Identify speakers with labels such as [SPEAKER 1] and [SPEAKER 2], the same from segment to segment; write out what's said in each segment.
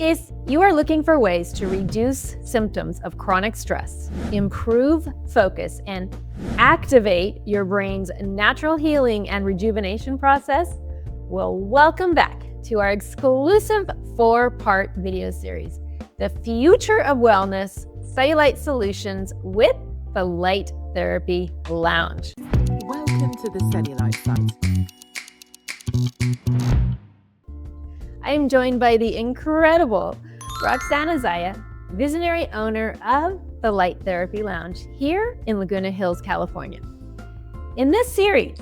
[SPEAKER 1] If you are looking for ways to reduce symptoms of chronic stress, improve focus, and activate your brain's natural healing and rejuvenation process, well, welcome back to our exclusive 4-part video series, The Future of Wellness, Cellulite Solutions with the Light Therapy Lounge.
[SPEAKER 2] Welcome to the Cellulite site.
[SPEAKER 1] I am joined by the incredible Roxana Zaya, visionary owner of the Light Therapy Lounge here in Laguna Hills, California. In this series,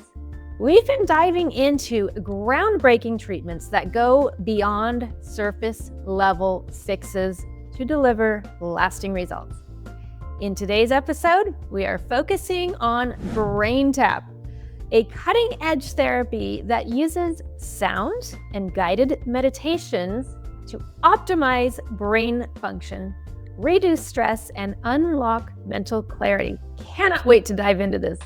[SPEAKER 1] we've been diving into groundbreaking treatments that go beyond surface level fixes to deliver lasting results. In today's episode, we are focusing on BrainTap, a cutting-edge therapy that uses sound and guided meditations to optimize brain function, reduce stress, and unlock mental clarity. Cannot wait to dive into this.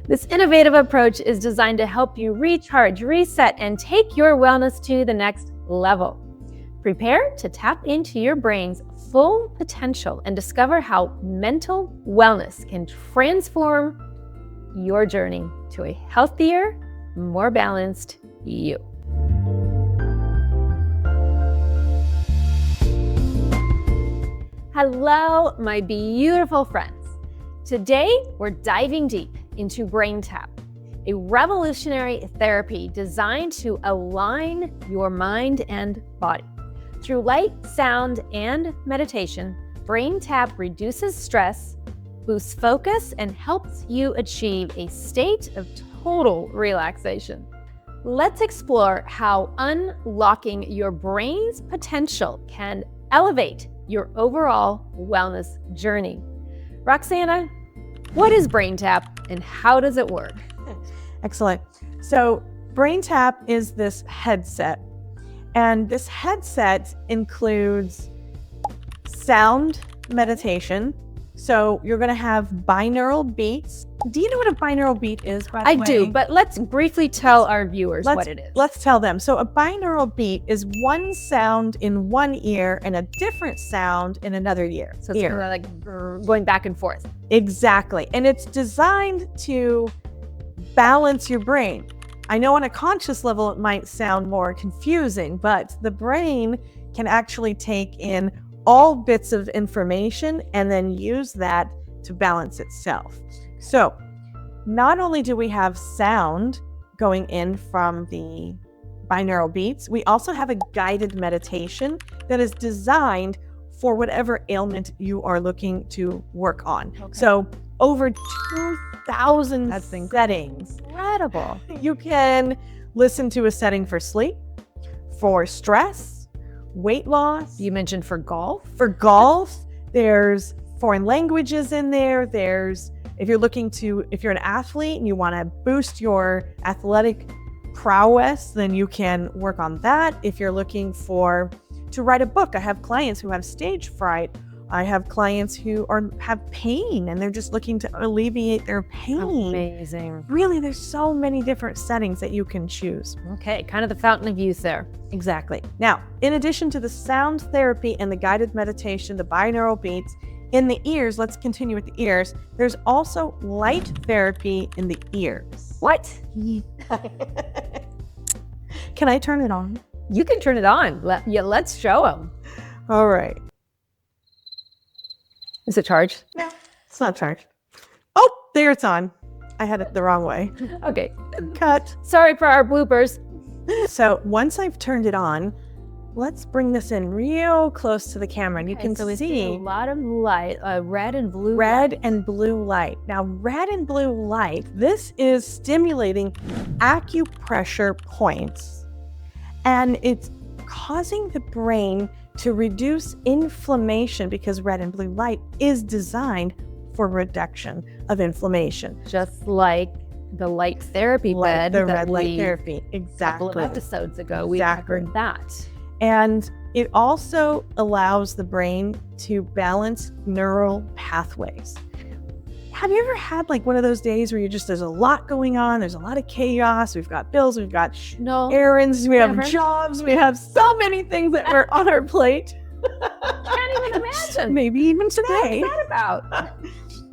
[SPEAKER 1] This innovative approach is designed to help you recharge, reset, and take your wellness to the next level. Prepare to tap into your brain's full potential and discover how mental wellness can transform your journey to a healthier, more balanced you. Hello, my beautiful friends. Today, we're diving deep into BrainTap, a revolutionary therapy designed to align your mind and body. Through light, sound, and meditation, BrainTap reduces stress, boosts focus, and helps you achieve a state of total relaxation. Let's explore how unlocking your brain's potential can elevate your overall wellness journey. Roxana, what is BrainTap and how does it work?
[SPEAKER 2] Excellent. So BrainTap is this headset, and this headset includes sound meditation. So you're going to have binaural beats. Do you know what a binaural beat is, by the way?
[SPEAKER 1] I do, but let's briefly tell our viewers what it is.
[SPEAKER 2] Let's tell them. So a binaural beat is one sound in one ear and a different sound in another ear.
[SPEAKER 1] So it's kind of like going back and forth.
[SPEAKER 2] Exactly. And it's designed to balance your brain. I know on a conscious level it might sound more confusing, but the brain can actually take in all bits of information and then use that to balance itself. So not only do we have sound going in from the binaural beats, we also have a guided meditation that is designed for whatever ailment you are looking to work on. Okay. So over 2,000 settings.
[SPEAKER 1] Incredible.
[SPEAKER 2] You can listen to a setting for sleep, for stress, weight loss.
[SPEAKER 1] You mentioned for golf?
[SPEAKER 2] For golf, there's foreign languages in there. There's, if you're an athlete and you want to boost your athletic prowess, then you can work on that. If you're looking to write a book, I have clients who have stage fright. I have clients who have pain and they're just looking to alleviate their pain.
[SPEAKER 1] Amazing.
[SPEAKER 2] Really, there's so many different settings that you can choose.
[SPEAKER 1] Okay, kind of the fountain of youth there.
[SPEAKER 2] Exactly. Now, in addition to the sound therapy and the guided meditation, the binaural beats, in the ears, let's continue with the ears, there's also light therapy in the ears.
[SPEAKER 1] What?
[SPEAKER 2] Can I turn it on?
[SPEAKER 1] You can turn it on. Let's show them.
[SPEAKER 2] All right.
[SPEAKER 1] Is it charged?
[SPEAKER 2] No, it's not charged. Oh, there it's on. I had it the wrong way.
[SPEAKER 1] Okay.
[SPEAKER 2] Cut.
[SPEAKER 1] Sorry for our bloopers.
[SPEAKER 2] So once I've turned it on, let's bring this in real close to the camera and you can see
[SPEAKER 1] a lot of light, red and blue.
[SPEAKER 2] Red and blue light. Now, red and blue light, this is stimulating acupressure points and it's causing the brain to reduce inflammation because red and blue light is designed for reduction of inflammation.
[SPEAKER 1] Just like the light therapy bed.
[SPEAKER 2] The red light therapy. Exactly.
[SPEAKER 1] A couple of episodes ago, we covered that.
[SPEAKER 2] And it also allows the brain to balance neural pathways. have you ever had like one of those days where there's a lot going on, there's a lot of chaos, we've got bills, we've got errands, we have jobs, we have so many things that are on our plate.
[SPEAKER 1] Can't even imagine.
[SPEAKER 2] Maybe even today.
[SPEAKER 1] What's that about?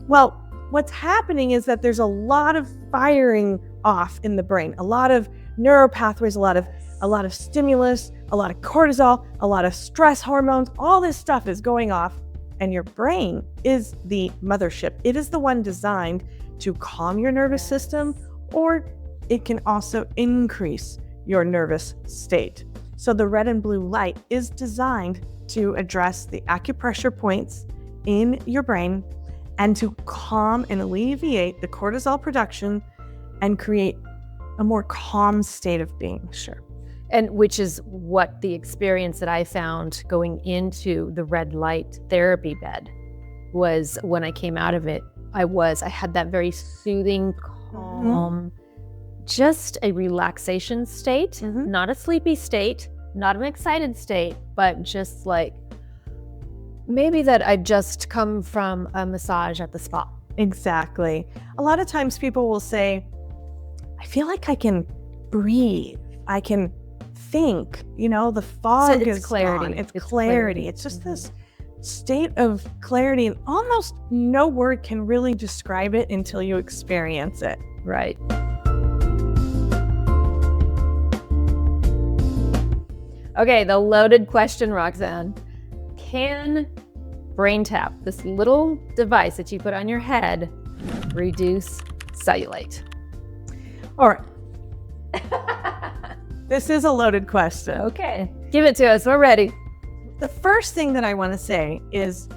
[SPEAKER 2] Well, what's happening is that there's a lot of firing off in the brain, a lot of neuropathways, a lot of stimulus, a lot of cortisol, a lot of stress hormones. All this stuff is going off, and your brain is the mothership. It is the one designed to calm your nervous system, or it can also increase your nervous state. So the red and blue light is designed to address the acupressure points in your brain and to calm and alleviate the cortisol production and create a more calm state of being.
[SPEAKER 1] Sure. And which is what the experience that I found going into the red light therapy bed was. When I came out of it, I had that very soothing, calm, just a relaxation state, not a sleepy state, not an excited state, but just like maybe that I'd just come from a massage at the spa.
[SPEAKER 2] Exactly. A lot of times people will say, I feel like I can breathe. I can think, the fog is clarity. Gone. It's clarity. It's just this state of clarity, and almost no word can really describe it until you experience it.
[SPEAKER 1] Right. Okay, the loaded question, Roxanne. Can BrainTap, this little device that you put on your head, reduce cellulite?
[SPEAKER 2] All right. This is a loaded question.
[SPEAKER 1] Okay, give it to us. We're ready.
[SPEAKER 2] The first thing that I want to say is,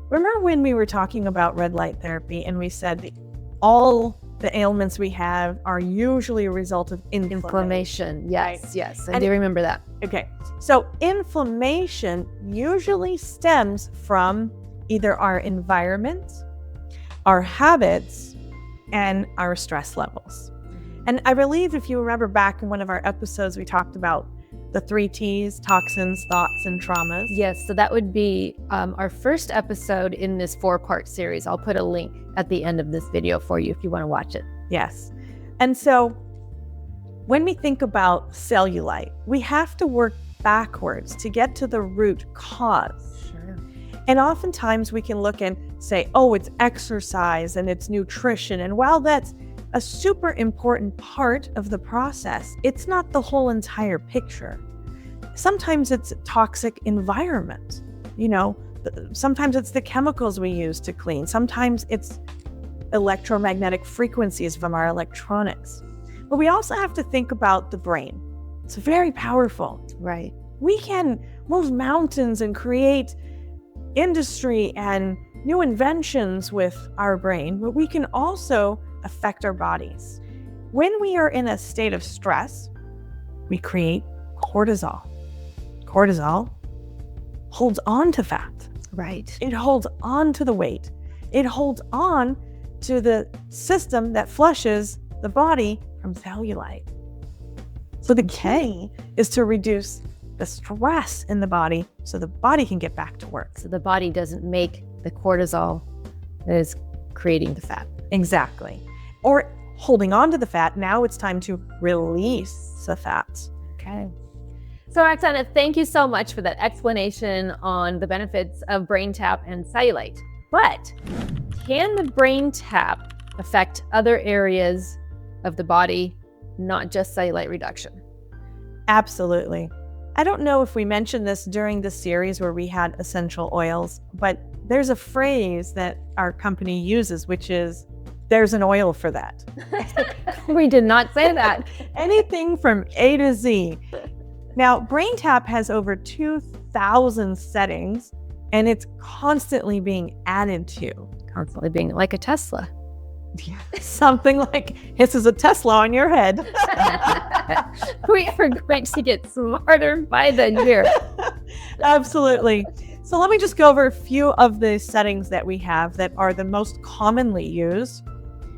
[SPEAKER 2] remember when we were talking about red light therapy and we said all the ailments we have are usually a result of inflammation?
[SPEAKER 1] Yes, right? Yes, I do remember that.
[SPEAKER 2] Okay, so inflammation usually stems from either our environment, our habits, and our stress levels. And I believe if you remember back in one of our episodes, we talked about the 3 T's: toxins, thoughts, and traumas.
[SPEAKER 1] Yes, so that would be our first episode in this 4-part series. I'll put a link at the end of this video for you if you want to watch it.
[SPEAKER 2] Yes. And so when we think about cellulite, we have to work backwards to get to the root cause.
[SPEAKER 1] Sure.
[SPEAKER 2] And oftentimes we can look and say, oh, it's exercise and it's nutrition. And while that's a super important part of the process, it's not the whole entire picture. Sometimes it's a toxic environment. Sometimes it's the chemicals we use to clean. Sometimes it's electromagnetic frequencies from our electronics. But we also have to think about the brain. It's very powerful.
[SPEAKER 1] Right.
[SPEAKER 2] We can move mountains and create industry and new inventions with our brain, but we can also affect our bodies. When we are in a state of stress, we create cortisol. Cortisol holds on to fat.
[SPEAKER 1] Right.
[SPEAKER 2] It holds on to the weight. It holds on to the system that flushes the body from cellulite. So the key is to reduce the stress in the body so the body can get back to work.
[SPEAKER 1] So the body doesn't make the cortisol that is creating the fat.
[SPEAKER 2] Exactly. Or holding on to the fat, now it's time to release the fat.
[SPEAKER 1] Okay. So Roxana, thank you so much for that explanation on the benefits of BrainTap and cellulite. But can the BrainTap affect other areas of the body, not just cellulite reduction?
[SPEAKER 2] Absolutely. I don't know if we mentioned this during the series where we had essential oils, but there's a phrase that our company uses, which is, there's an oil for that.
[SPEAKER 1] We did not say that.
[SPEAKER 2] Anything from A to Z. Now, BrainTap has over 2,000 settings, and it's constantly being added to.
[SPEAKER 1] Constantly being like a Tesla.
[SPEAKER 2] Yeah, something like, this is a Tesla on your head.
[SPEAKER 1] We are going to get smarter by the year.
[SPEAKER 2] Absolutely. So let me just go over a few of the settings that we have that are the most commonly used.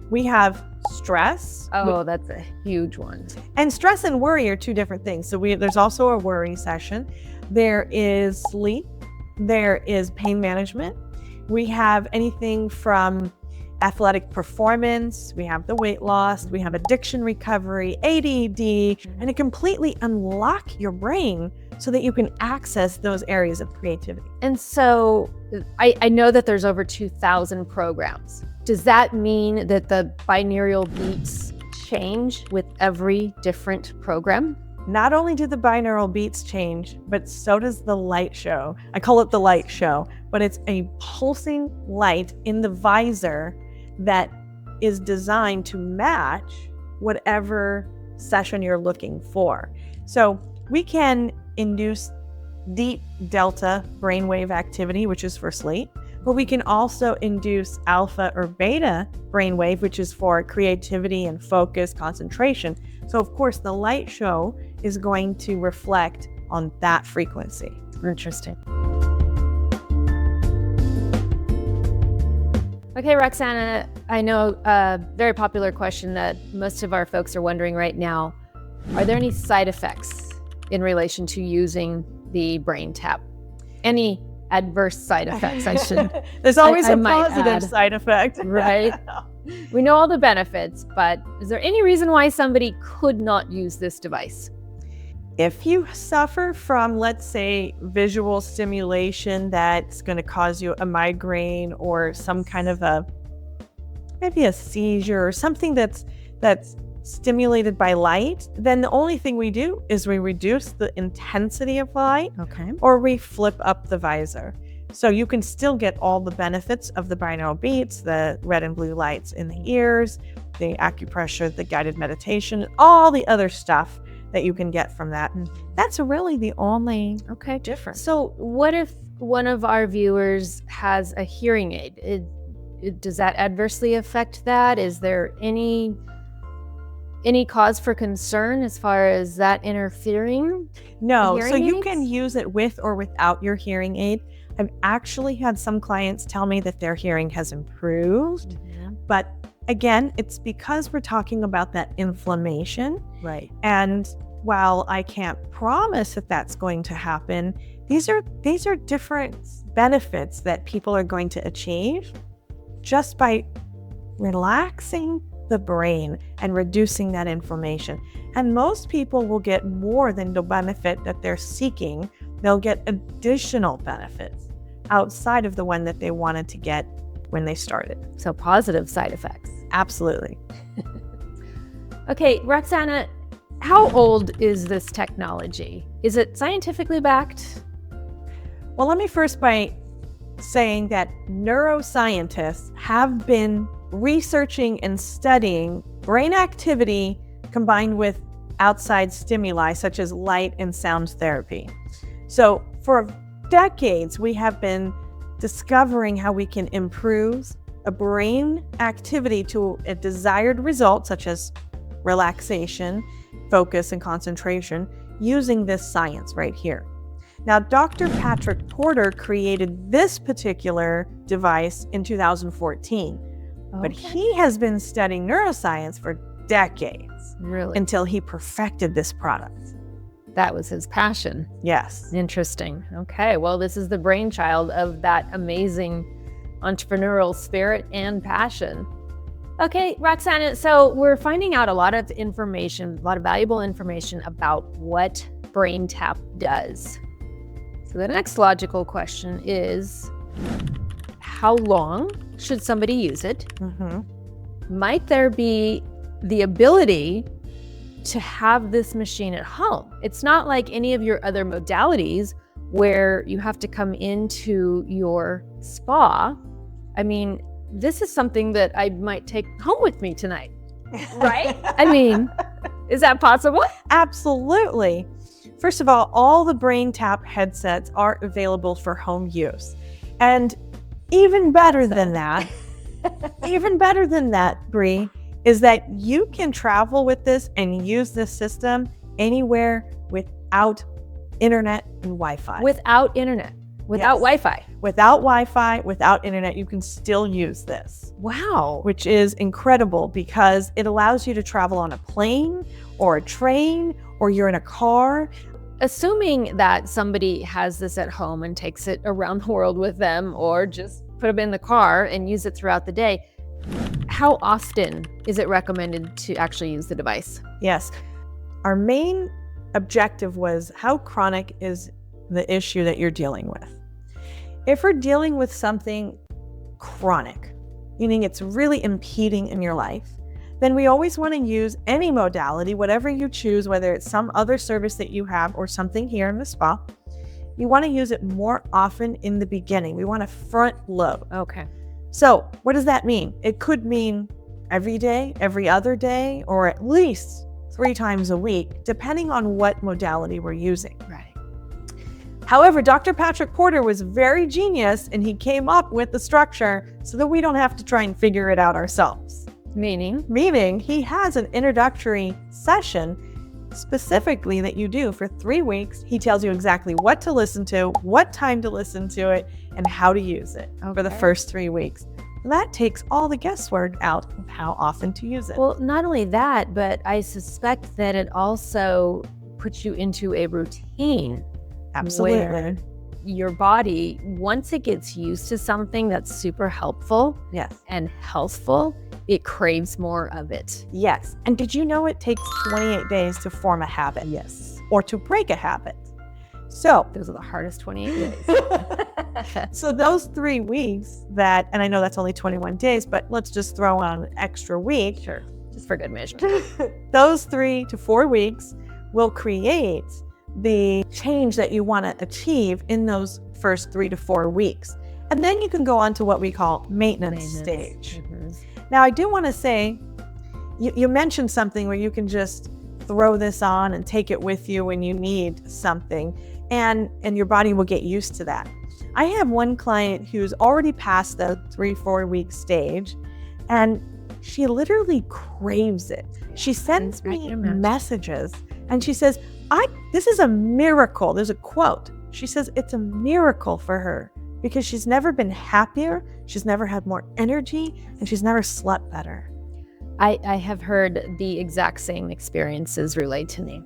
[SPEAKER 2] We have stress.
[SPEAKER 1] Oh, that's a huge one.
[SPEAKER 2] And stress and worry are 2 different things. So there's also a worry session. There is sleep. There is pain management. We have anything from athletic performance, we have the weight loss, we have addiction recovery, ADD, and it completely unlock your brain so that you can access those areas of creativity.
[SPEAKER 1] And so I know that there's over 2,000 programs. Does that mean that the binaural beats change with every different program?
[SPEAKER 2] Not only do the binaural beats change, but so does the light show. I call it the light show, but it's a pulsing light in the visor that is designed to match whatever session you're looking for. So we can induce deep delta brainwave activity, which is for sleep, but we can also induce alpha or beta brainwave, which is for creativity and focus, concentration. So of course, the light show is going to reflect on that frequency.
[SPEAKER 1] Interesting. Okay, Roxana, I know a very popular question that most of our folks are wondering right now. Are there any side effects in relation to using the BrainTap? Any adverse side effects, I should.
[SPEAKER 2] There's always
[SPEAKER 1] a
[SPEAKER 2] a positive side effect.
[SPEAKER 1] Right? We know all the benefits, but is there any reason why somebody could not use this device?
[SPEAKER 2] If you suffer from, let's say, visual stimulation that's going to cause you a migraine or some kind of maybe a seizure or something that's stimulated by light, then the only thing we do is we reduce the intensity of light, or we flip up the visor. So you can still get all the benefits of the binaural beats, the red and blue lights in the ears, the acupressure, the guided meditation, all the other stuff that you can get from that. And that's really the only difference.
[SPEAKER 1] So what if one of our viewers has a hearing aid? Does that adversely affect that? Is there any cause for concern as far as that interfering?
[SPEAKER 2] No, so you can use it with or without your hearing aid. I've actually had some clients tell me that their hearing has improved, but again, it's because we're talking about that inflammation.
[SPEAKER 1] Right.
[SPEAKER 2] And while I can't promise that that's going to happen, these are different benefits that people are going to achieve just by relaxing the brain and reducing that inflammation. And most people will get more than the benefit that they're seeking. They'll get additional benefits outside of the one that they wanted to get when they started.
[SPEAKER 1] So positive side effects.
[SPEAKER 2] Absolutely.
[SPEAKER 1] Okay, Roxana, how old is this technology? Is it scientifically backed?
[SPEAKER 2] Well, let me first by saying that neuroscientists have been researching and studying brain activity combined with outside stimuli such as light and sound therapy. So for decades, we have been discovering how we can improve a brain activity to a desired result, such as relaxation, focus, and concentration, using this science right here. Now, Dr. Patrick Porter created this particular device in 2014, but he has been studying neuroscience for decades,
[SPEAKER 1] really,
[SPEAKER 2] until he perfected this product.
[SPEAKER 1] That was his passion.
[SPEAKER 2] Yes.
[SPEAKER 1] Interesting. Okay, well, this is the brainchild of that amazing entrepreneurial spirit and passion. Okay, Roxana, so we're finding out a lot of information, a lot of valuable information about what BrainTap does. So the next logical question is, how long should somebody use it? Might there be the ability to have this machine at home? It's not like any of your other modalities where you have to come into your spa. I mean, this is something that I might take home with me tonight, right? I mean, is that possible?
[SPEAKER 2] Absolutely. First of all the BrainTap headsets are available for home use. And even better than that, Bree, is that you can travel with this and use this system anywhere without internet and Wi-Fi.
[SPEAKER 1] Without internet, without Wi-Fi.
[SPEAKER 2] Without Wi-Fi, without internet, you can still use this.
[SPEAKER 1] Wow.
[SPEAKER 2] Which is incredible because it allows you to travel on a plane or a train, or you're in a car.
[SPEAKER 1] Assuming that somebody has this at home and takes it around the world with them, or just put them in the car and use it throughout the day, How often is it recommended to actually use the device?
[SPEAKER 2] Yes. Our main objective was how chronic is the issue that you're dealing with. If we're dealing with something chronic, meaning it's really impeding in your life, then we always want to use any modality, whatever you choose, whether it's some other service that you have or something here in the spa. You want to use it more often in the beginning. We want to front load.
[SPEAKER 1] Okay.
[SPEAKER 2] So what does that mean? It could mean every day, every other day, or at least 3 times a week, depending on what modality we're using.
[SPEAKER 1] Right.
[SPEAKER 2] However, Dr. Patrick Porter was very genius and he came up with the structure so that we don't have to try and figure it out ourselves. Meaning he has an introductory session specifically that you do for 3 weeks. He tells you exactly what to listen to, what time to listen to it, and how to use it for the first 3 weeks. That takes all the guesswork out of how often to use it.
[SPEAKER 1] Well, not only that, but I suspect that it also puts you into a routine.
[SPEAKER 2] Absolutely.
[SPEAKER 1] Where your body, once it gets used to something that's super helpful and healthful, it craves more of it.
[SPEAKER 2] Yes. And did you know it takes 28 days to form a habit?
[SPEAKER 1] Yes.
[SPEAKER 2] Or to break a habit. So
[SPEAKER 1] those are the hardest 28 days.
[SPEAKER 2] So those 3 weeks that, and I know that's only 21 days, but let's just throw on an extra week.
[SPEAKER 1] Sure. Just for good measure.
[SPEAKER 2] Those 3 to 4 weeks will create the change that you want to achieve in those first 3 to 4 weeks. And then you can go on to what we call maintenance stage. Now, I do want to say, you mentioned something where you can just throw this on and take it with you when you need something, and your body will get used to that. I have one client who's already past the 3-4 week stage, and she literally craves it. She sends me messages and she says, this is a miracle. There's a quote. She says it's a miracle for her because she's never been happier, she's never had more energy, and she's never slept better.
[SPEAKER 1] I have heard the exact same experiences relayed to me.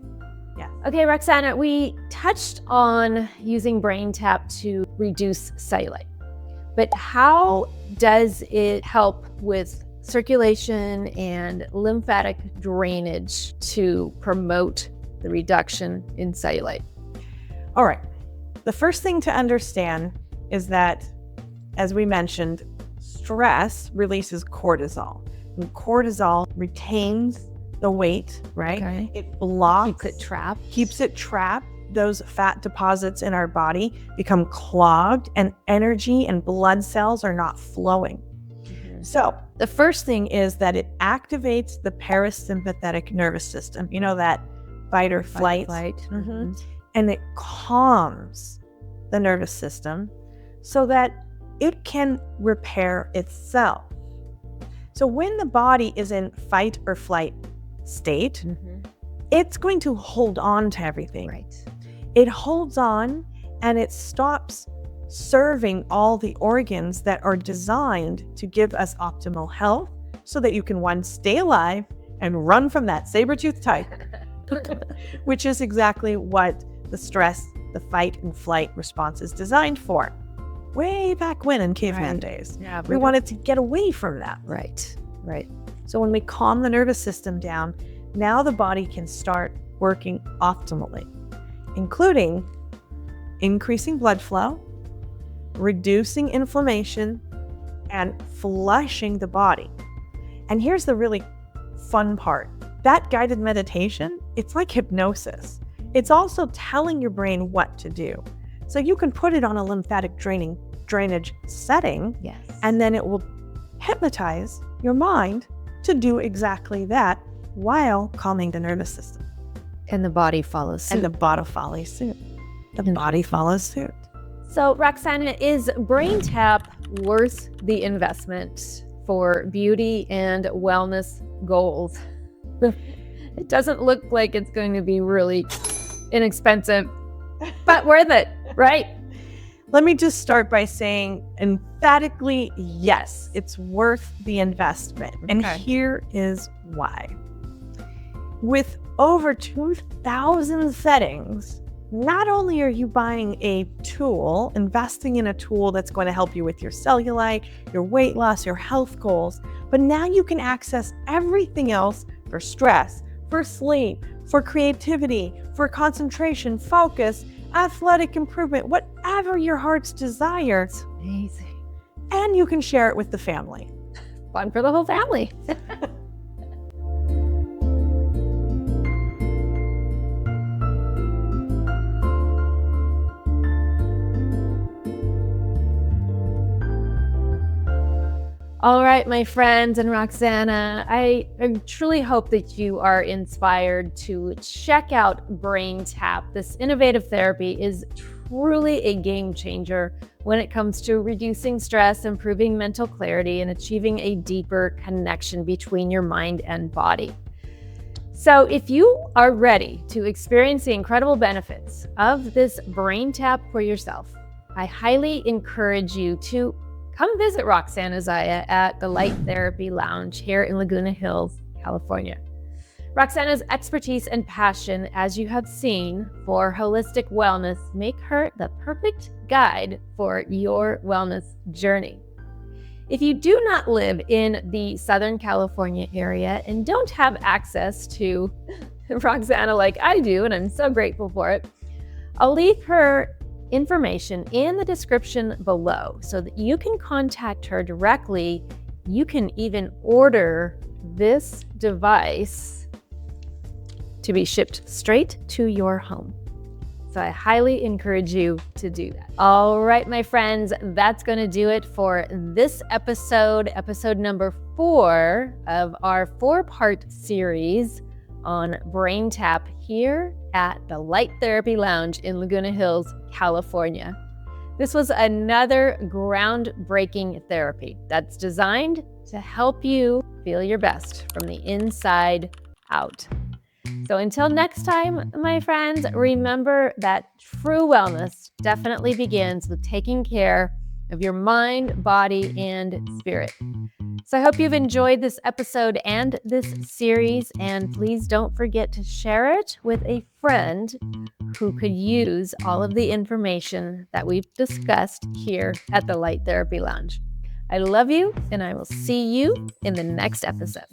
[SPEAKER 2] Yeah.
[SPEAKER 1] Okay, Roxana, we touched on using BrainTap to reduce cellulite, but how does it help with circulation and lymphatic drainage to promote the reduction in cellulite?
[SPEAKER 2] All right. The first thing to understand is that, as we mentioned, stress releases cortisol. And cortisol retains the weight, right?
[SPEAKER 1] Okay.
[SPEAKER 2] It blocks,
[SPEAKER 1] keeps it trapped.
[SPEAKER 2] Those fat deposits in our body become clogged, and energy and blood cells are not flowing. So the first thing is that it activates the parasympathetic nervous system. You know, that fight or flight. And it calms the nervous system so that it can repair itself. So when the body is in fight or flight state, it's going to hold on to everything.
[SPEAKER 1] Right.
[SPEAKER 2] It holds on and it stops serving all the organs that are designed to give us optimal health so that you can, one, stay alive and run from that saber-toothed tiger, which is exactly what the stress, the fight and flight response is designed for. Way back when in caveman days, we wanted to get away from that.
[SPEAKER 1] Right.
[SPEAKER 2] So when we calm the nervous system down, now the body can start working optimally, including increasing blood flow, reducing inflammation, and flushing the body. And here's the really fun part. That guided meditation, it's like hypnosis. It's also telling your brain what to do. So you can put it on a lymphatic drainage setting, and then it will hypnotize your mind to do exactly that while calming the nervous system.
[SPEAKER 1] And the body follows suit.
[SPEAKER 2] The body follows suit.
[SPEAKER 1] So, Roxana, is BrainTap worth the investment for beauty and wellness goals? It doesn't look like it's going to be really inexpensive, but worth it, right?
[SPEAKER 2] Let me just start by saying emphatically, yes, it's worth the investment. And here is why. With over 2,000 settings, not only are you buying a tool, investing in a tool that's going to help you with your cellulite, your weight loss, your health goals, but now you can access everything else for stress, for sleep, for creativity, for concentration, focus, athletic improvement, whatever your heart's desire.
[SPEAKER 1] Amazing.
[SPEAKER 2] And you can share it with the family.
[SPEAKER 1] Fun for the whole family. All right, my friends and Roxana, I truly hope that you are inspired to check out BrainTap. This innovative therapy is truly a game changer when it comes to reducing stress, improving mental clarity, and achieving a deeper connection between your mind and body. So if you are ready to experience the incredible benefits of this BrainTap for yourself, I highly encourage you to come visit Roxana Zaya at the Light Therapy Lounge here in Laguna Hills, California. Roxana's expertise and passion, as you have seen, for holistic wellness make her the perfect guide for your wellness journey. If you do not live in the Southern California area and don't have access to Roxana like I do, and I'm so grateful for it, I'll leave her information in the description below so that you can contact her directly. You can even order this device to be shipped straight to your home. So I highly encourage you to do that. All right, my friends, that's going to do it for this episode number 4 of our 4-part series on BrainTap here at the Light Therapy Lounge in Laguna Hills, California. This was another groundbreaking therapy that's designed to help you feel your best from the inside out. So until next time, my friends, remember that true wellness definitely begins with taking care of your mind, body, and spirit. So I hope you've enjoyed this episode and this series, and please don't forget to share it with a friend who could use all of the information that we've discussed here at the Light Therapy Lounge. I love you, and I will see you in the next episode.